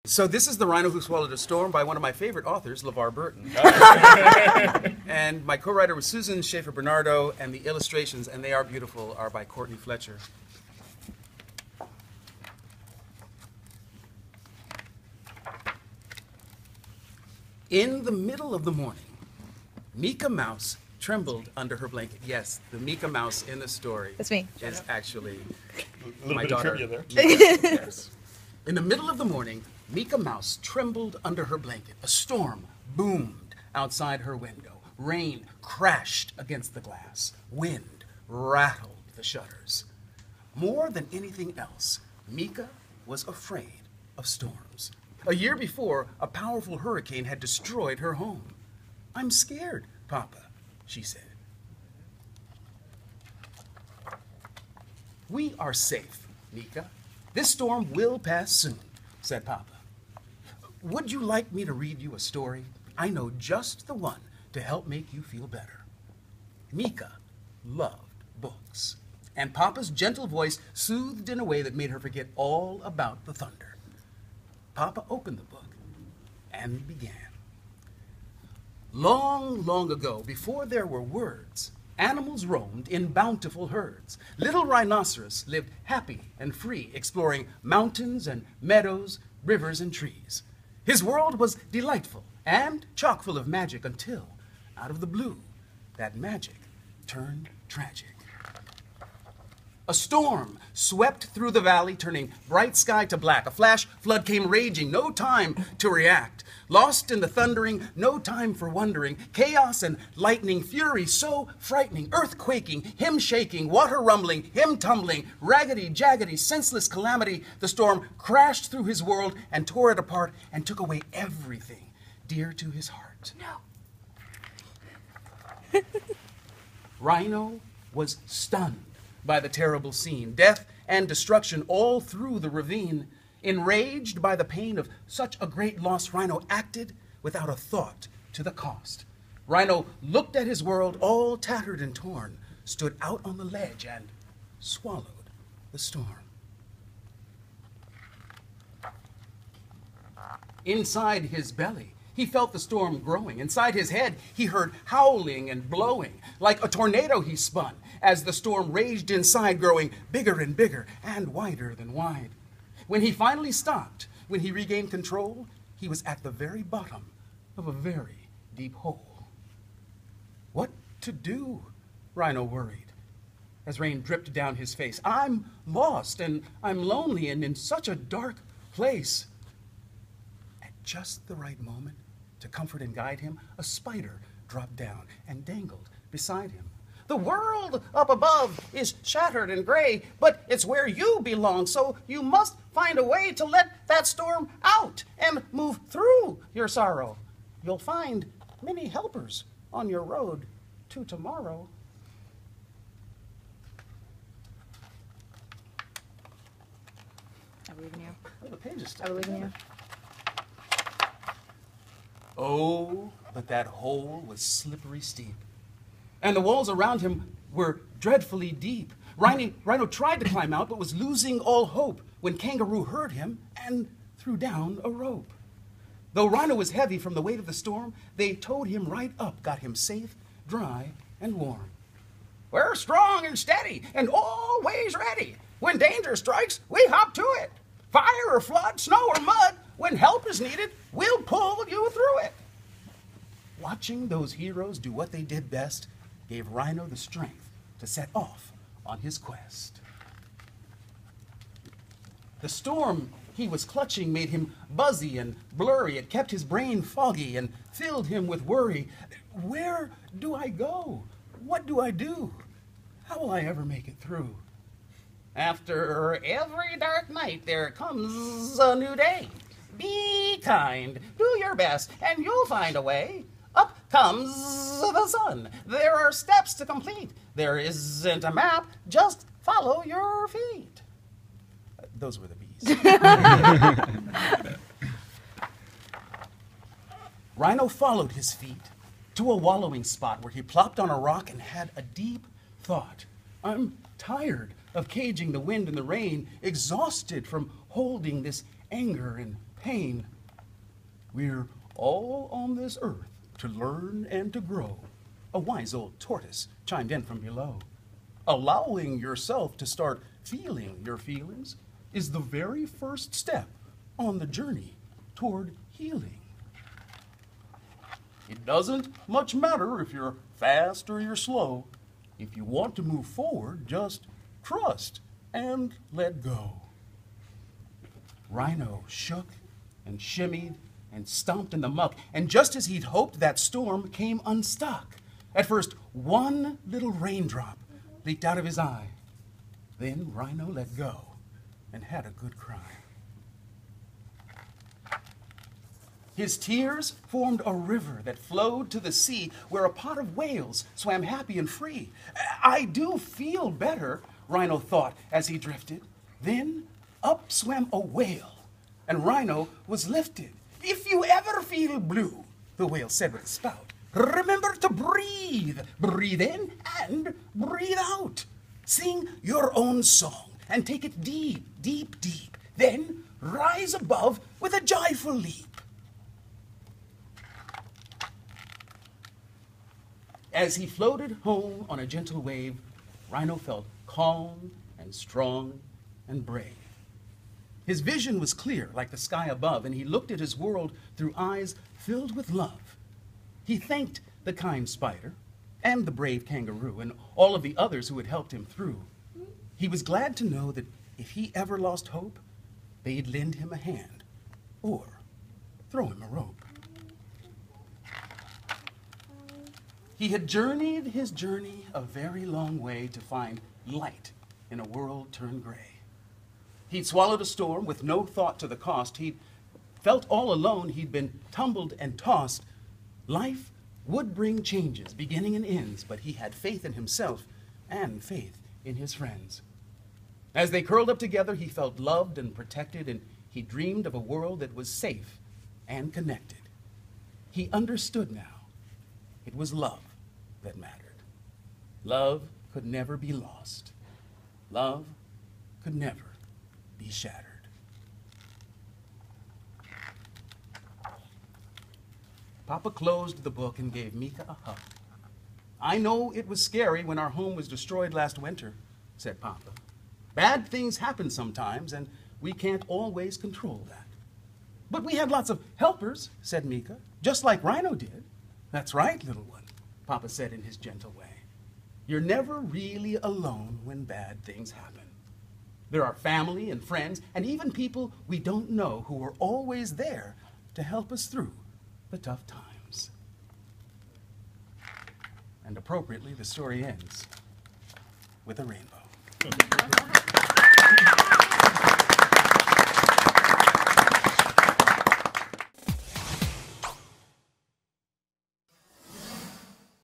So this is The Rhino Who Swallowed a Storm by one of my favorite authors, LeVar Burton. And my co-writer was Susan Schaefer-Bernardo, and the illustrations, and they are beautiful, are by Courtney Fletcher. In the middle of the morning, Mika Mouse trembled under her blanket. Yes, the Mika Mouse in the story That's me. is actually A little my bit daughter. of trivia there. Yes. In the middle of the morning, Mika Mouse trembled under her blanket. A storm boomed outside her window. Rain crashed against the glass. Wind rattled the shutters. More than anything else, Mika was afraid of storms. A year before, a powerful hurricane had destroyed her home. "I'm scared, Papa," she said. "We are safe, Mika. This storm will pass soon," said Papa. "Would you like me to read you a story? I know just the one to help make you feel better." Mika loved books, and Papa's gentle voice soothed in a way that made her forget all about the thunder. Papa opened the book and began. "Long, long ago, before there were words, animals roamed in bountiful herds. Little Rhinoceros lived happy and free, exploring mountains and meadows, rivers and trees. His world was delightful and chock full of magic until, out of the blue, that magic turned tragic. A storm swept through the valley, turning bright sky to black. A flash flood came raging, no time to react. Lost in the thundering, no time for wondering. Chaos and lightning, fury so frightening. Earth quaking, him shaking, water rumbling, him tumbling. Raggedy, jaggedy, senseless calamity. The storm crashed through his world and tore it apart and took away everything dear to his heart." No. Rhino was stunned by the terrible scene, death and destruction all through the ravine. Enraged by the pain of such a great loss, Rhino acted without a thought to the cost. Rhino looked at his world all tattered and torn, stood out on the ledge and swallowed the storm. Inside his belly, he felt the storm growing. Inside his head, he heard howling and blowing. Like a tornado he spun as the storm raged inside, growing bigger and bigger and wider than wide. When he finally stopped, when he regained control, he was at the very bottom of a very deep hole. What to do? Rhino worried as rain dripped down his face. "I'm lost and I'm lonely and in such a dark place." At just the right moment, to comfort and guide him, a spider dropped down and dangled beside him. "The world up above is shattered and gray, but it's where you belong, so you must find a way to let that storm out and move through your sorrow. You'll find many helpers on your road to tomorrow." I believe in you. Oh, the page is I believe in you. Oh, but that hole was slippery steep, and the walls around him were dreadfully deep. Rhino tried to climb out, but was losing all hope when Kangaroo heard him and threw down a rope. Though Rhino was heavy from the weight of the storm, they towed him right up, got him safe, dry, and warm. "We're strong and steady and always ready. When danger strikes, we hop to it. Fire or flood, snow or mud, when help is needed, we'll pull you through it." Watching those heroes do what they did best gave Rhino the strength to set off on his quest. The storm he was clutching made him buzzy and blurry. It kept his brain foggy and filled him with worry. Where do I go? What do I do? How will I ever make it through? After every dark night, there comes a new day. Be kind, do your best, and you'll find a way. Up comes the sun. There are steps to complete. There isn't a map, just follow your feet. Those were the bees. Rhino followed his feet to a wallowing spot where he plopped on a rock and had a deep thought. I'm tired of caging the wind and the rain, exhausted from holding this anger and pain. We're all on this earth to learn and to grow, a wise old tortoise chimed in from below. Allowing yourself to start feeling your feelings is the very first step on the journey toward healing. It doesn't much matter if you're fast or you're slow. If you want to move forward, just trust and let go. Rhino shook and shimmied and stomped in the muck, and just as he'd hoped, that storm came unstuck. At first, one little raindrop leaked out of his eye. Then Rhino let go and had a good cry. His tears formed a river that flowed to the sea, where a pot of whales swam happy and free. I do feel better, Rhino thought as he drifted. Then up swam a whale, and Rhino was lifted. If you ever feel blue, the whale said with a spout, remember to breathe. Breathe in and breathe out. Sing your own song and take it deep, deep, deep. Then rise above with a joyful leap. As he floated home on a gentle wave, Rhino felt calm and strong and brave. His vision was clear like the sky above, and he looked at his world through eyes filled with love. He thanked the kind spider and the brave kangaroo and all of the others who had helped him through. He was glad to know that if he ever lost hope, they'd lend him a hand or throw him a rope. He had journeyed his journey a very long way to find light in a world turned gray. He'd swallowed a storm with no thought to the cost. He'd felt all alone. He'd been tumbled and tossed. Life would bring changes, beginning and ends, but he had faith in himself and faith in his friends. As they curled up together, he felt loved and protected, and he dreamed of a world that was safe and connected. He understood now. It was love that mattered. Love could never be lost. Love could never be shattered. Papa closed the book and gave Mika a hug. I know it was scary when our home was destroyed last winter, said Papa. Bad things happen sometimes, and we can't always control that. But we had lots of helpers, said Mika, just like Rhino did. That's right, little one, Papa said in his gentle way. You're never really alone when bad things happen. There are family and friends and even people we don't know who are always there to help us through the tough times. And appropriately, the story ends with a rainbow.